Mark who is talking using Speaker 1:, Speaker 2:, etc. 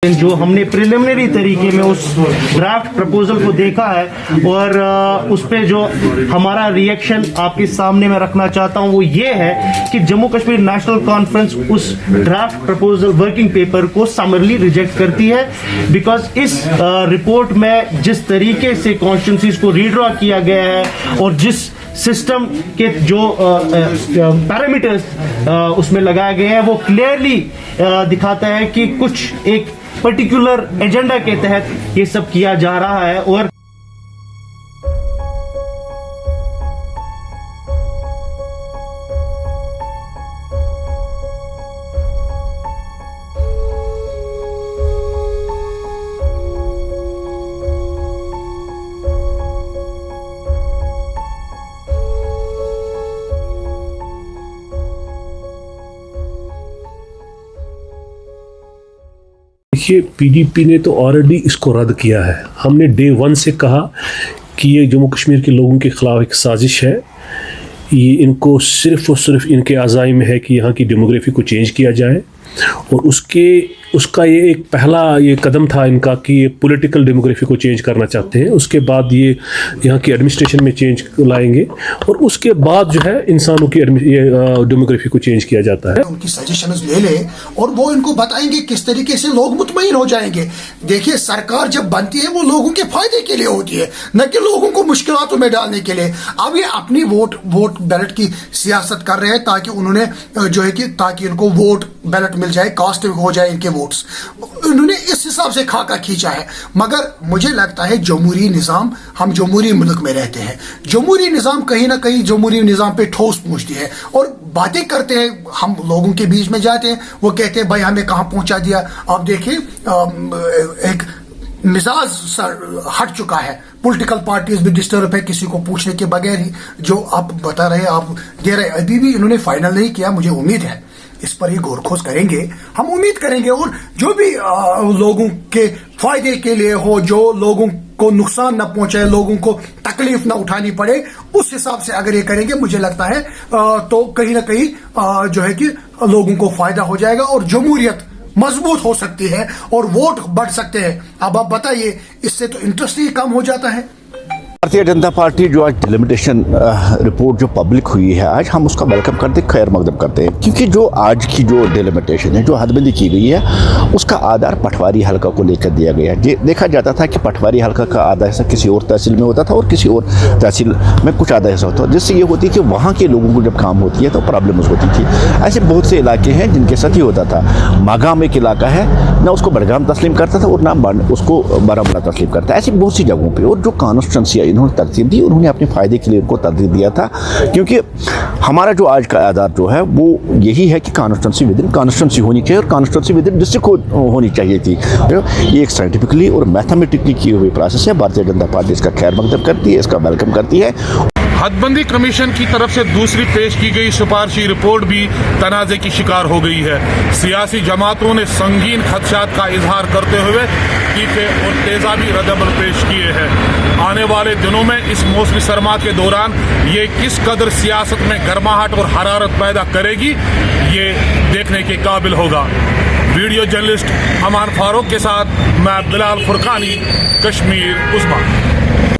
Speaker 1: जो हमने प्रिलिमिनरी तरीके में उस ड्राफ्ट प्रपोजल को देखा है और उस पे जो हमारा रिएक्शन आपके सामने मैं रखना चाहता हूं वो ये है कि जम्मू कश्मीर नेशनल कॉन्फ्रेंस उस ड्राफ्ट प्रपोजल वर्किंग पेपर को समरली रिजेक्ट करती है बिकॉज इस रिपोर्ट में जिस तरीके से कॉन्स्टिट्यूंसीज को रीड्रॉ किया गया है और जिस सिस्टम के जो पैरामीटर्स उसमें लगाए गए हैं वो क्लियरली दिखाता है कि कुछ एक पर्टिकुलर एजेंडा के तहत ये सब किया जा रहा है। और
Speaker 2: देखिए, पीडीपी ने तो ऑलरेडी इसको रद्द किया है। हमने डे 1 से कहा कि ये जम्मू कश्मीर के लोगों के खिलाफ एक साजिश है। ये इनको सिर्फ और सिर्फ इनके अज़ाइम में है कि यहाँ की डेमोग्राफी को चेंज किया जाए और उसका ये एक पहला ये कदम था इनका कि ये पॉलिटिकल डेमोग्राफी को चेंज करना चाहते हैं। उसके बाद ये यहाँ की एडमिनिस्ट्रेशन में चेंज लाएंगे और उसके बाद जो है इंसानों की डेमोग्राफी को चेंज किया जाता है।
Speaker 3: उनकी सजेशंस ले ले और वो इनको बताएंगे किस तरीके से लोग मुतमईन हो जाएंगे। देखिए, सरकार जब बनती है वो लोगों के फायदे के लिए होती है, न कि लोगों को मुश्किलों में डालने के लिए। अब ये अपनी वोट बैलेट की सियासत कर रहे हैं ताकि उन्होंने जो है कि ताकि इनको वोट बैलेट मिल जाए, कास्ट हो जाए इनके वोट्स। उन्होंने इस हिसाब से खाका खींचा है। मगर मुझे लगता है जमहूरी निज़ाम, हम जमहूरी मुल्क में रहते हैं, जमहूरी निज़ाम कहीं ना कहीं जमहूरी निज़ाम पे ठोस पहुंचती है और बातें करते हैं। हम लोगों के बीच में जाते हैं, वो कहते हैं भाई हमें कहां पहुंचा दिया। आप देखिए, एक मिजाज सर हट चुका है। पॉलिटिकल पार्टीज भी डिस्टर्ब है किसी को पूछने के बगैर ही। जो आप बता रहे, आप दे रहे, अभी भी इन्होंने फाइनल नहीं किया। मुझे उम्मीद है इस पर ही गौर खोज करेंगे, हम उम्मीद करेंगे। और जो भी लोगों के फायदे के लिए हो, जो लोगों को नुकसान न पहुंचे, लोगों को तकलीफ न उठानी पड़े, उस हिसाब से अगर ये करेंगे मुझे लगता है तो कहीं ना कहीं जो है कि लोगों को फायदा हो जाएगा और जमहूरियत मजबूत हो सकती है और वोट बढ़ सकते हैं। अब आप बताइए, इससे तो इंटरेस्ट ही कम हो जाता है।
Speaker 4: भारतीय जनता पार्टी जो आज डिलिमिटेशन रिपोर्ट जो पब्लिक हुई है, आज हम उसका वेलकम करते, खैर मकदम करते हैं। क्योंकि जो आज की जो डिलिमिटेशन है, जो हदबंदी की गई है, उसका आधार पटवारी हल्का को लेकर दिया गया है। देखा जाता था कि पटवारी हल्का का आधा हिस्सा किसी और तहसील में होता था और किसी और तहसील में कुछ आधा हिस्सा होता था, जिससे ये होती कि वहाँ के लोगों को जब काम होती है तो प्रॉब्लम्स होती थी। ऐसे बहुत से इलाके हैं जिनके साथ ही होता था। मागाम एक इलाका है, ना उसको बड़गाम तस्लीम करता था और ना उसको बारामूला तस्लीम करता है। ऐसी बहुत सी जगहों पर और जो कॉन्स्टिट्यूंसी इन्होंने तरतीब दी, उन्होंने अपने फायदे के लिए उनको तरतीब दिया था। क्योंकि हमारा जो आज का आधार जो है वो यही है कि कॉन्स्टिट्यूंसी विद इन कॉन्स्टिट्यूंसी होनी चाहिए और कॉन्स्टिट्यूंसी विद इन डिस्ट्रिक्ट होनी चाहिए थी। ये एक साइंटिफिकली और मैथमेटिकली की हुई प्रोसेस है। भारतीय जनता पार्टी इसका खैर मकदम करती है, इसका वेलकम करती है।
Speaker 5: हदबंदी कमीशन की तरफ से दूसरी पेश की गई सिफारशी रिपोर्ट भी तनाज़े की शिकार हो गई है। सियासी जमातों ने संगीन खदशात का इजहार करते हुए तीखे और तेजाबी रद्दअमल पेश किए हैं। आने वाले दिनों में इस मौसमी सरमा के दौरान ये किस कदर सियासत में गर्माहट और हरारत पैदा करेगी, ये देखने के काबिल होगा। वीडियो जर्नलिस्ट अमान फारूक के साथ मैं बिलाल फुरकानी, कश्मीर उस्मान।